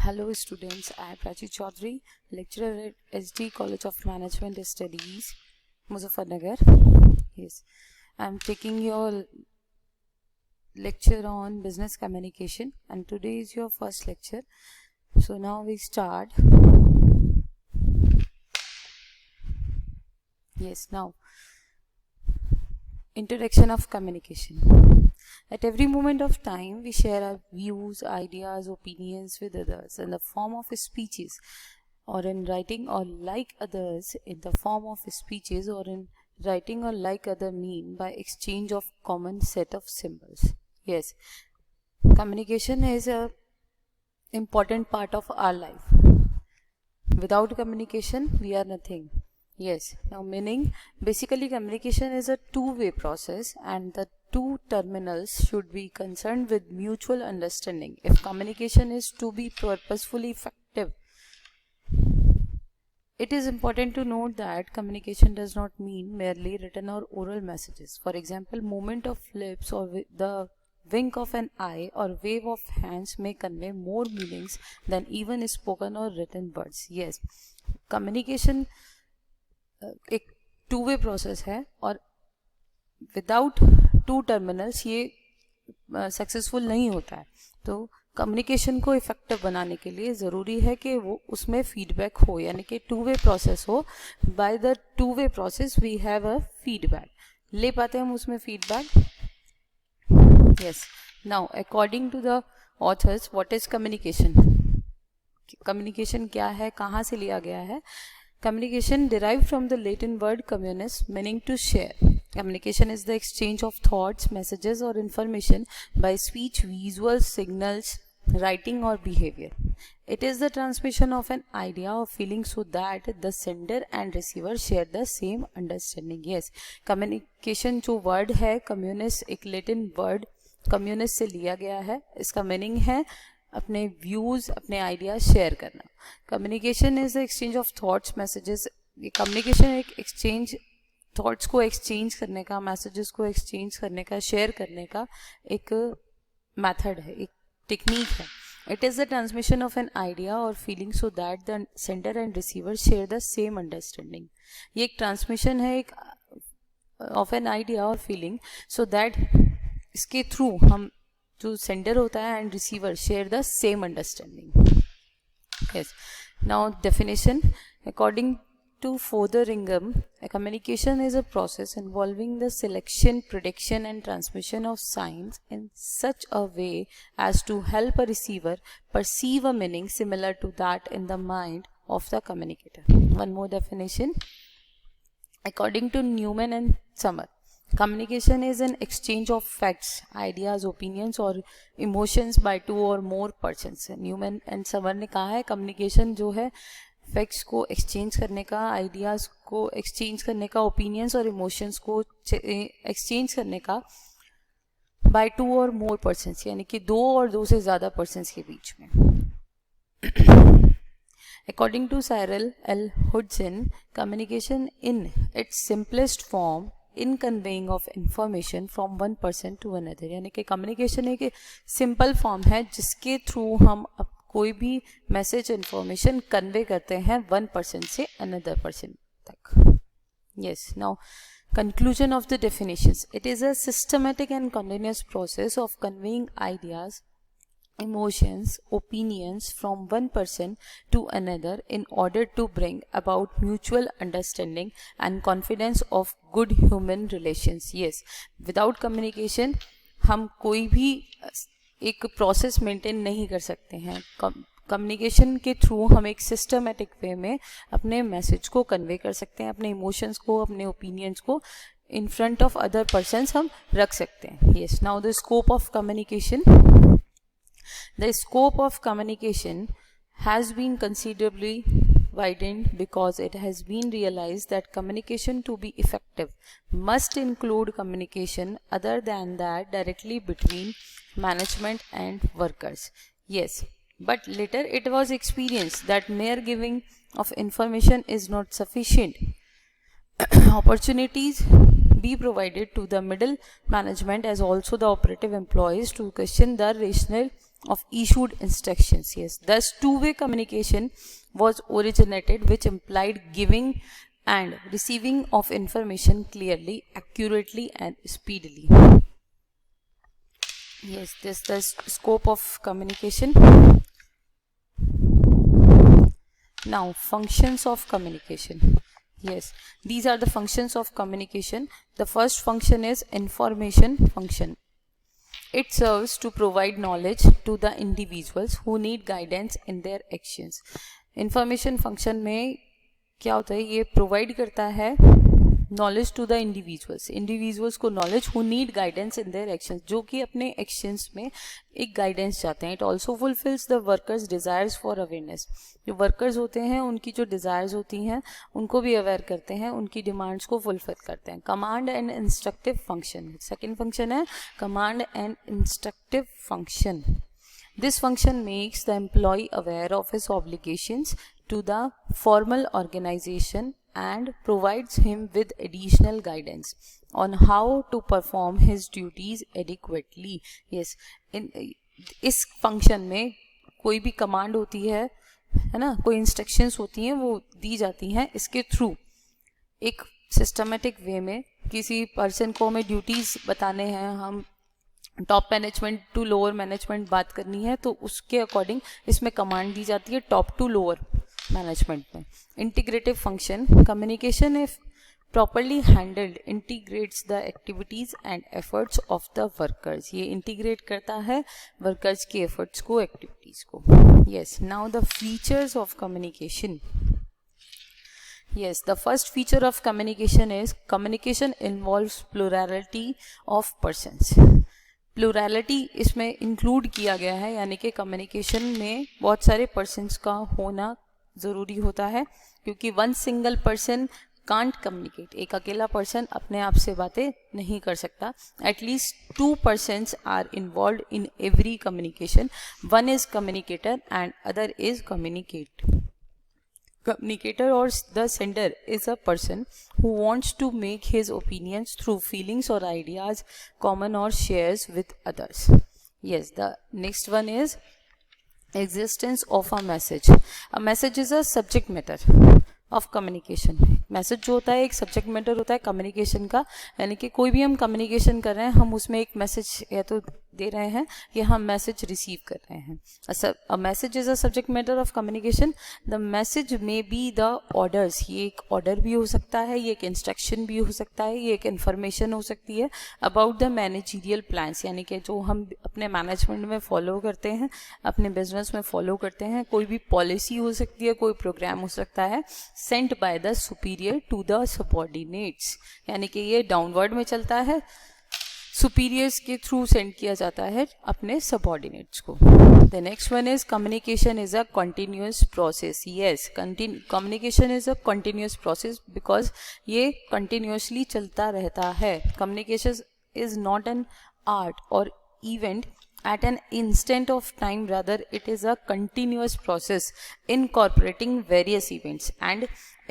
Hello students, I am Prachi Chaudhary, lecturer at SD College of Management Studies, Muzaffarnagar. Yes, I am taking your lecture on business communication and today is your first lecture. So now we start. Yes, now introduction of communication. At every moment of time, we share our views, ideas, opinions with others in the form of speeches or in writing, or like others in the form of speeches or in writing, or like other mean by exchange of common set of symbols. Yes, communication is a important part of our life. Without communication, we are nothing. Yes, now meaning basically communication is a two-way process and the two terminals should be concerned with mutual understanding. If communication is to be purposefully effective, it is important to note that communication does not mean merely written or oral messages. For example, movement of lips or the wink of an eye or wave of hands may convey more meanings than even spoken or written words. Yes, communication एक to way process है और without two terminals ये successful नहीं होता है. तो communication को effective बनाने के लिए ज़रूरी है कि वो उसमें फीडबैक हो, यानी कि टू वे प्रोसेस हो. By the two way process we have a feedback. ले पाते हैं हम उसमें feedback. Yes, now according to the authors, what is communication? Communication क्या है, कहाँ से लिया गया है? Communication derived from the Latin word communis, meaning to share. Communication is the exchange of thoughts, messages or information by speech, visual signals, writing or behavior. It is the transmission of an idea or feeling so that the sender and receiver share the same understanding. Yes, communication जो word है communis, एक Latin word communis से लिया गया है. इसका meaning है अपने व्यूज़, अपने आइडियाज शेयर करना. Communication is the exchange of thoughts, messages. Communication एक एक्सचेंज, थॉट्स को एक्सचेंज करने का, मैसेजेस को एक्सचेंज करने का, शेयर करने का एक मेथड है, एक टेक्निक है. It is the transmission of an idea और feeling so that the sender and receiver share the same understanding. ये एक ट्रांसमिशन है एक ऑफ एन आइडिया और फीलिंग सो दैट इसके थ्रू हम जो सेंडर होता है and receiver share the same understanding. Yes, now definition. According to Fotheringham, communication is a process involving the selection, prediction and transmission of signs in such a way as to help a receiver perceive a meaning similar to that in the mind of the communicator. One more definition. According to Newman and Summer, communication is an exchange of facts, ideas, opinions or emotions by two or more persons. Newman and Summer ने कहा है communication जो है facts को exchange करने का, ideas को exchange करने का, ओपिनियंस और इमोशंस को एक्सचेंज करने का बाय टू और मोर पर्सन्स, यानी कि दो और दो से ज़्यादा पर्सन्स के बीच में. According to Cyril L. Hudson, communication in its simplest form in conveying of information from one person to another, यानी कि कम्युनिकेशन एक सिंपल फॉर्म है जिसके थ्रू हम कोई भी मैसेज इंफॉर्मेशन कन्वे करते हैं वन पर्सन से अनदर पर्सन तक. Yes, now conclusion of the definitions. It is a systematic and continuous process of conveying ideas, emotions, opinions from one person to another in order to bring about mutual understanding and confidence of good human relations. Yes, without communication हम कोई भी एक process maintain नहीं कर सकते हैं. Communication के through हम एक सिस्टमेटिक वे में अपने मैसेज को कन्वे कर सकते हैं, अपने इमोशंस को, अपने ओपिनियंस को in front of other persons हम रख सकते हैं. Yes, now the scope of communication. The scope of communication has been considerably widened because it has been realized that communication to be effective must include communication other than that directly between management and workers. Yes, but later it was experienced that mere giving of information is not sufficient. Opportunities be provided to the middle management as also the operative employees to question the rational of issued instructions. Yes, thus two-way communication was originated, which implied giving and receiving of information clearly, accurately, and speedily. Yes, this is the scope of communication. Now, functions of communication. Yes, these are the functions of communication. The first function is information function. It serves to provide knowledge to the individuals who need guidance in their actions. Information function में क्या होता है, ये provide करता है knowledge to the individuals को knowledge who need guidance in their actions, जो कि अपने एक्शंस में एक गाइडेंस चाहते हैं. It also fulfils the workers desires for awareness. जो वर्कर्स होते हैं उनकी जो डिजायर्स होती हैं उनको भी अवेयर करते हैं, उनकी डिमांड्स को फुलफिल करते हैं. Command and instructive function, second function है command and instructive function. This function makes the employee aware of his obligations to the formal organization and provides him with additional guidance on how to perform his duties adequately. Yes, इस function में कोई भी command होती है ना, कोई instructions होती हैं, वो दी जाती हैं इसके थ्रू एक सिस्टमेटिक वे में. किसी पर्सन को हमें ड्यूटीज़ बताने हैं, हम top management to lower management बात करनी है, तो उसके अकॉर्डिंग इसमें कमांड दी जाती है टॉप टू लोअर मैनेजमेंट में. Integrative function, communication if properly handled integrates the activities and efforts of the workers. ये इंटीग्रेट करता है वर्कर्स के एफर्ट्स को, एक्टिविटीज को. Yes, now the features of communication. Yes, the first feature of communication is communication involves plurality of persons. Plurality इसमें include किया गया है, यानी कि कम्युनिकेशन में बहुत सारे पर्सन्स का होना ज़रूरी होता है, क्योंकि one single person can't communicate. एक अकेला पर्सन अपने आप से बातें नहीं कर सकता. At least two persons are involve in every communication. One is communicator and other is communicate. Communicator or the sender is a person who wants to make his opinions through feelings or ideas common or shares with others. Yes, the next one is existence of a message. A message is a subject matter of communication. Message जो होता है एक subject matter होता है communication का, यानी कि कोई भी हम कम्युनिकेशन कर रहे हैं, हम उसमें एक मैसेज या तो दे रहे हैं या हम मैसेज रिसीव कर रहे हैं. A message is a subject matter of communication. The message में बी द ऑर्डर्स. ये एक ऑर्डर भी हो सकता है, ये एक इंस्ट्रक्शन भी हो सकता है, ये एक इन्फॉर्मेशन हो सकती है अबाउट द मैनेजरियल प्लान्स, यानी कि जो हम अपने मैनेजमेंट में फॉलो करते हैं, अपने बिजनेस में फॉलो करते हैं. कोई भी पॉलिसी हो सकती है, कोई प्रोग्राम हो सकता है, sent by the superior to the subordinates, यानी कि ये डाउनवर्ड में चलता है, सुपीरियर्स के थ्रू सेंड किया जाता है अपने सबऑर्डिनेट्स को. The next one is communication is a continuous process. Yes, communication is a continuous process because ये कंटिन्यूअसली चलता रहता है. Communication is not an art और event at an instant of time, rather it is a continuous process incorporating various events and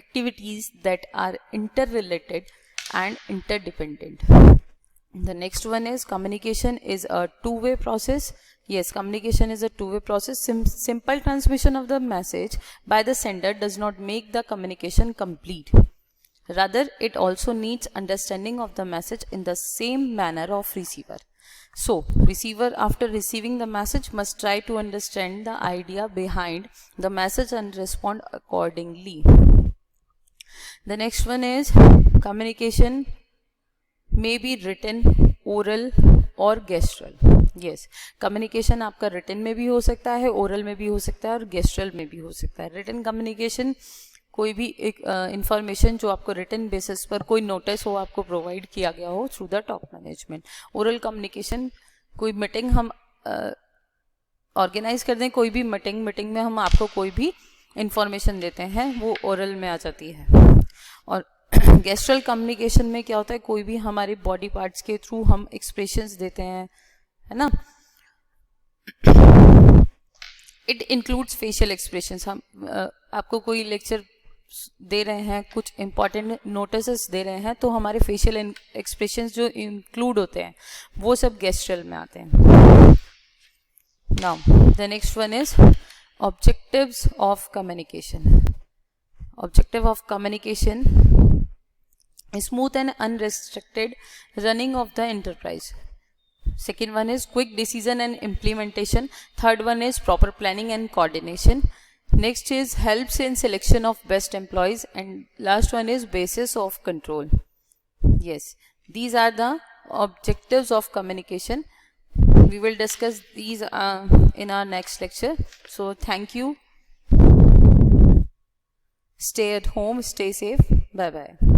activities that are interrelated and interdependent. The next one is communication is a two-way process. Yes, communication is a two-way process. Simple transmission of the message by the sender does not make the communication complete. Rather, it also needs understanding of the message in the same manner of receiver. So, receiver after receiving the message must try to understand the idea behind the message and respond accordingly. The next one is communication may be written, oral or gestural. Yes, communication आपका written में भी हो सकता है, oral में भी हो सकता है और gestural में भी हो सकता है. written communication कोई भी एक इंफॉर्मेशन जो आपको रिटन बेसिस पर कोई नोटिस हो आपको प्रोवाइड किया गया हो through the top management. Oral communication कोई मीटिंग हम ऑर्गेनाइज कर दें, कोई भी मीटिंग में हम आपको कोई भी इंफॉर्मेशन देते हैं, वो ओरल में आ जाती है. और गेस्ट्रल कम्युनिकेशन में क्या होता है, कोई भी हमारे बॉडी पार्ट्स के थ्रू हम एक्सप्रेशंस देते हैं, है ना. It includes facial expressions. हम आपको कोई लेक्चर दे रहे हैं, कुछ इंपॉर्टेंट नोटिस दे रहे हैं, तो हमारे फेशियल एक्सप्रेशंस जो इंक्लूड होते हैं वो सब गेस्ट्रल में आते हैं. Now the next one is objectives of communication. Objective of communication is smooth and unrestricted running of the enterprise. Second one is quick decision and implementation. Third one is proper planning and coordination. Next is helps in selection of best employees, and last one is basis of control. Yes, these are the objectives of communication. We will discuss these in our next lecture. So thank you. Stay at home, stay safe. Bye bye.